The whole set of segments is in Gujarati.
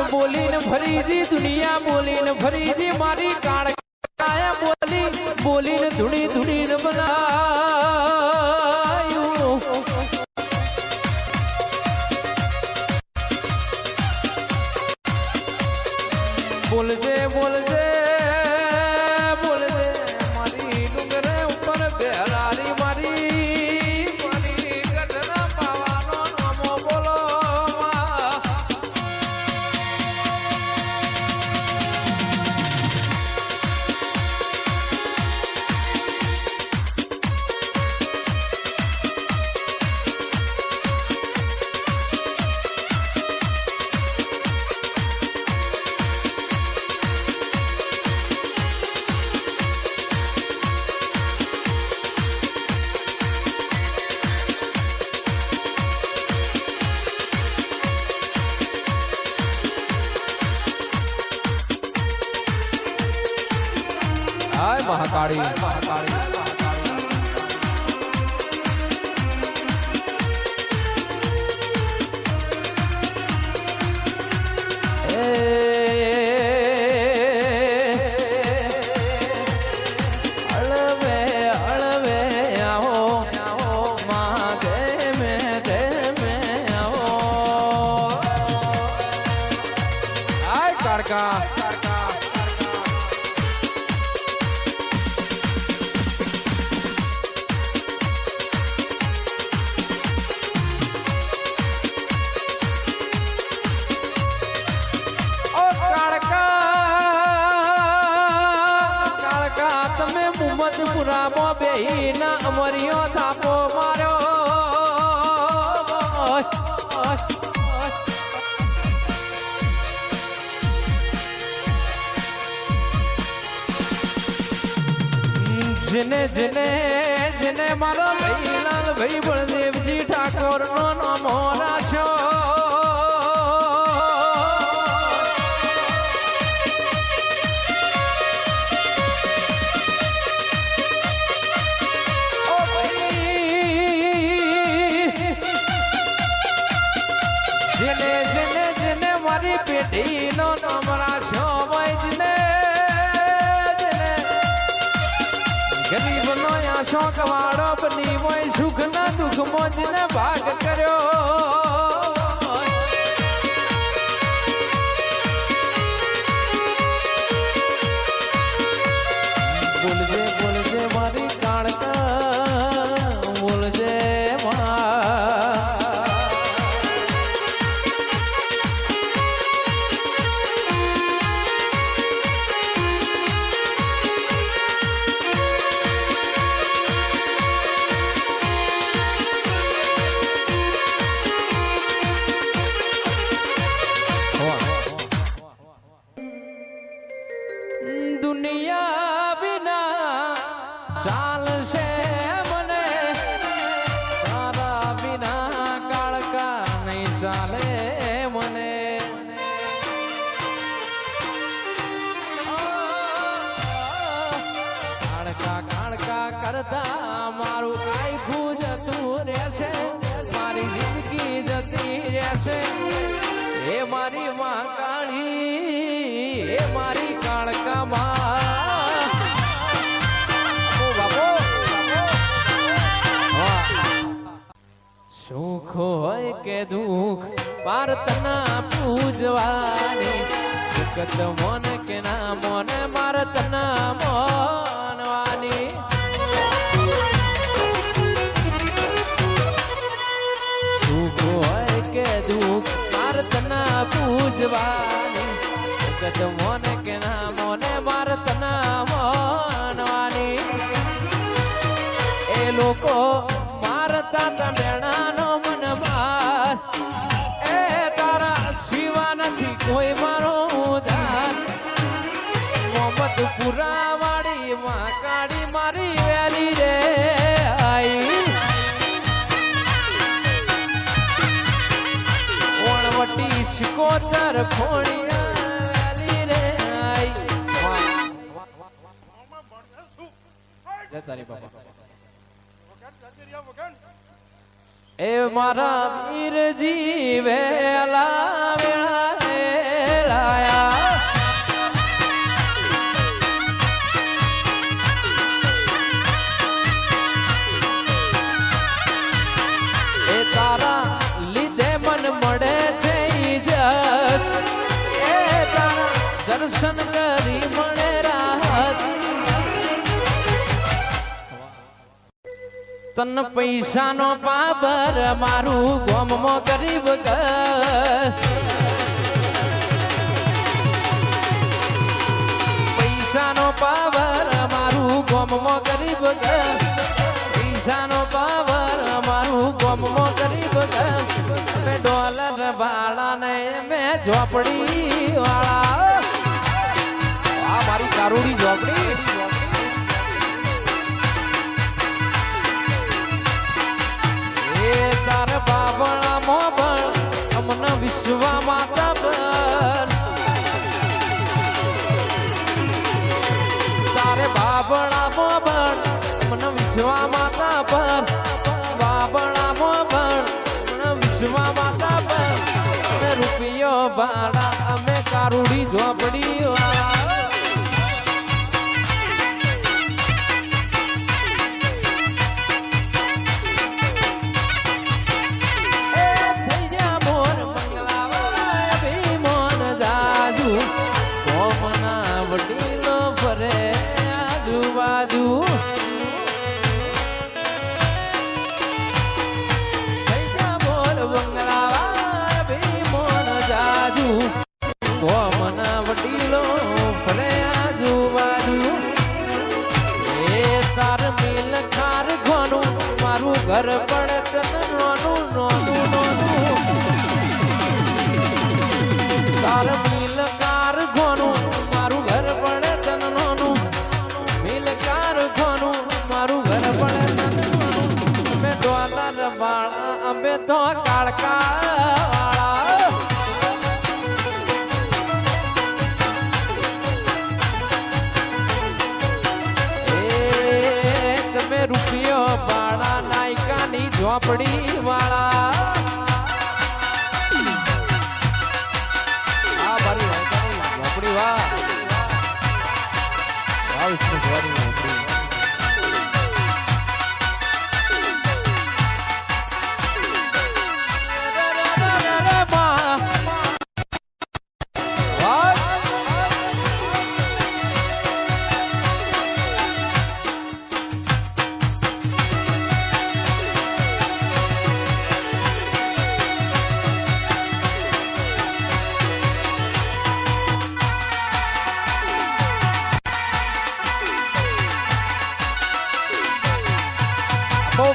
બોલીને ફરીજી દુનિયા બોલીને ફરીજી મારી કાળકાયા બોલીને ધૂણી ધૂણીને બનાયું બોલજે બોલજે બોલજે મારી ડુંગરે ઉપર બેરારી મારી ગઢના પાવાનો નામો બોલો हाय महाकाली अळवे अळवे आओ मागे में दे में आओ हाय काड़का પુરામો બેહીના અમરિયો થાપો માર્યો જેને જેને જેને મારો ભાઈલાલ ભાઈ બળદેવજી ઠાકોર નો નામો રાખ્યો પેઢીનો નામ રાખ્યો વૈજને ગરીબનો આશો કવાડો બની હોય સુખના દુઃખ મોજને ભાગ કર્યો બોલજે બોલજે મારી કાળકા બોલજે દુનિયા વિના ચાલશે મને તારા વિના કાળકા નહીં ચાલે મને કાળકા કાળકા કરતા મારું આખું જતું રહેશે મારી જિંદગી જતી રહેશે એ મારી માં કાળી એ મારી કાળકા માં સુખ હોય કે દુઃખ પાર્થના પૂજવાની સુખત મોન કે ના મોન મારતના મોનવાની સુખ હોય કે દુઃખ પાર્થના પૂજવાની સુખત મોન કે ના મોને મારતના મોનવાની એ લોકો મારતા તમેણાનો મન માર એ તારા શિવા નથી કોઈ મારો ઉધાર મોહમ્મદ પુરા વાળી માં કાળી મારી વેલી રે આઈ ઓણવટી શિકોતર ખોણિયા વેલી રે આઈ જતારી બાબા એ મારા વીરજી વેલા વેળા દર્શન કરી મળે રાહત તન પૈસાનો પાબર મારું ગોમમાં ગરીબ ઘર પૈસાનો પાવર મારું ગોમમાં ગરીબ ઘર પૈસાનો પાવર મારું ગોમમાં ગરીબ ઘર મેં ડોલર વાળા ને મેં ઝોપડી વાળા આ મારી કારુડી ઝોપડી એ તાર બાબળા મોબળ અમને વિશ્વ માતા પર તારે બાબળા મોબળ મને વિશ્વ માતા પર બાબળા મોબળ મને વિશ્વ માતા પર અમે રૂપિયો ભાડા અમે કારુડી ઝોપડી વાળા ઘર પડે નોનું નોનું નોનું તાર મિલ કાર ઘોનું મારું ઘર પડે તન નોનું મિલ કાર ઘોનું મારું ઘર પડે તન નોનું અમે ડોલર વાળા અમે તો કાળકા વાળા તમે રૂપિયો વાળા નાયકાની ઝોપડી વાળા આ મારી નાયકાની ઝોપડી વાહ વિષ્ણુ ઝોપડી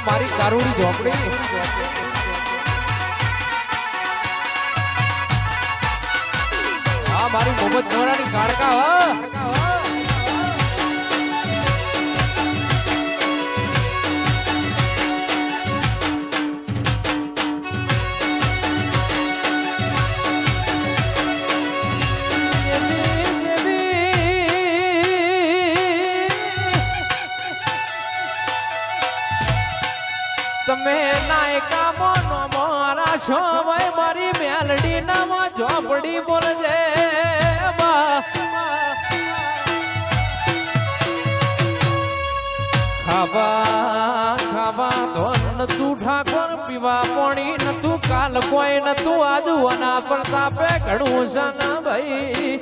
મારી કારુડી ઝોપડી હા મારી મોહમ્મદ નોરાની કાળકા તમે નાયકા મોનો મારા છો ભાઈ મારી મેલડી નામાં ઝોપડી બોલજે ખાવા ખાવા ધોન તું ઠાકોર પીવા પાણી નતું કાલ કોઈ નતું આજુ વના પ્રતાપે ઘણું છે ના ભાઈ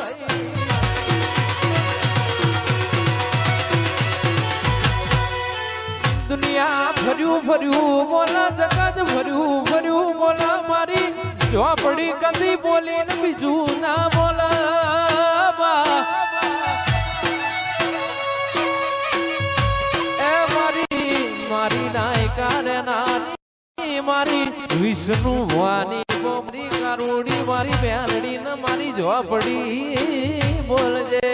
દુનિયા ફર્યું ફર્યું બોલા જગત ફર્યું ફર્યું બોલા મારી ઝોપડી કદી બોલી ને બીજું ના બોલા એ મારી મારી નાયકા રે નાની મારી વિષ્ણુ વાની મારી કારુડી મારી બેલડી ને મારી ઝોપડી બોલજે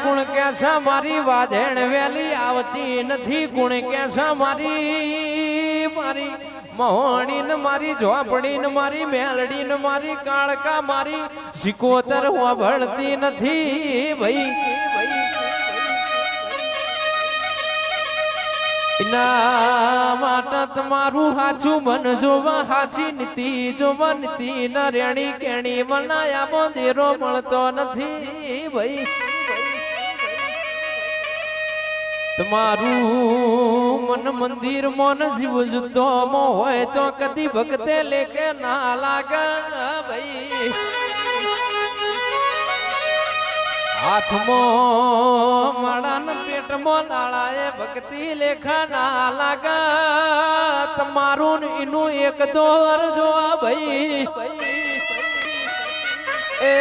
કુણ કેસા મારી વાધેણ વેલી આવતી નથી કુણ કેસા મારી મારી મોહણી ને મારી ઝોપડી ને મારી મેલડી ને મારી કાળકા મારી સિકોતર વળતી નથી ભાઈ इना माटा तमारू हाचू मन जोवा हाची नीति जोवा नीति न रेणी केणी मनाया मोदेरो मळतो नथी भाई तमारू मन मंदिर मोन जीव जुद्दो मो होय तो कदी भगते लेके ना लागा भाई हाथ मो माड़न पेट मो लाड़ाए भक्ति लेखा ना लागा तमारू इनु एक दो वर जो भाई ए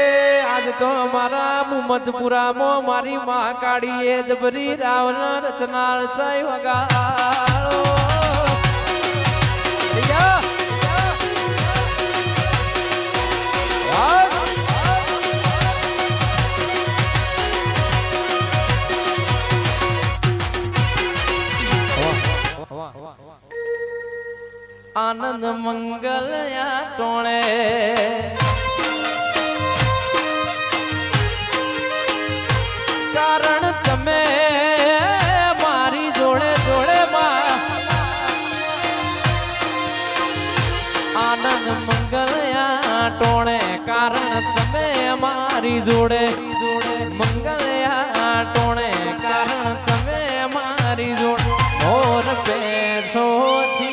आज तो हमारा मुहम्मदपुरा मो मारी माँ काड़ी है जबरी रावण रचना रचाई वगाड़ो आनंद मंगल या टोणे कारण तमे मारी जोड़े जोड़े मां आनंद मंगल या टोणे कारण तमे मारी जोड़े मंगल या टोणे कारण तमे मारी जोड़े और पैसो थी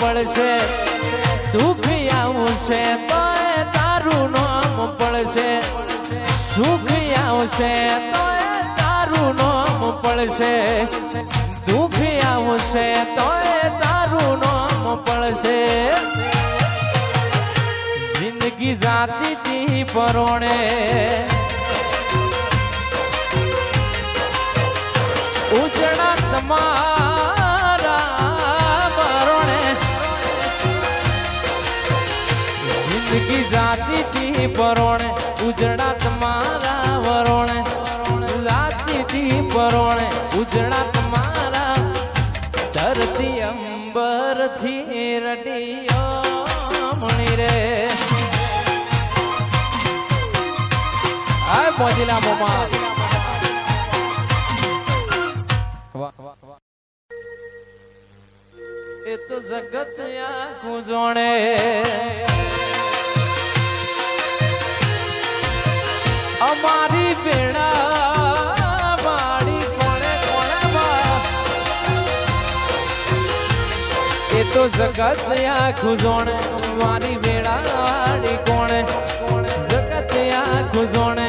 પડશે દુઃખ આવશે તો તારું નામ પડશે સુખ આવશે તો તારું નામ પડશે દુઃખ આવશે તો તારું નામ પડશે જિંદગી જાતી પરોણે ઉજળા તમારા जिंदगी जाती थी परोणे उजड़ा तुम्हारा वरोणे जाती थी परोणे उजड़ा तुम्हारा धरती अंबर थी रटियो मणि रे आय मोदिला मोमा ये तो जगत या खुजोणे અમારી બેડા માડી કોણે કોણે એ તો જગત આખું જોણે મારી બેડા માડી કોણે જગત આખું જોણે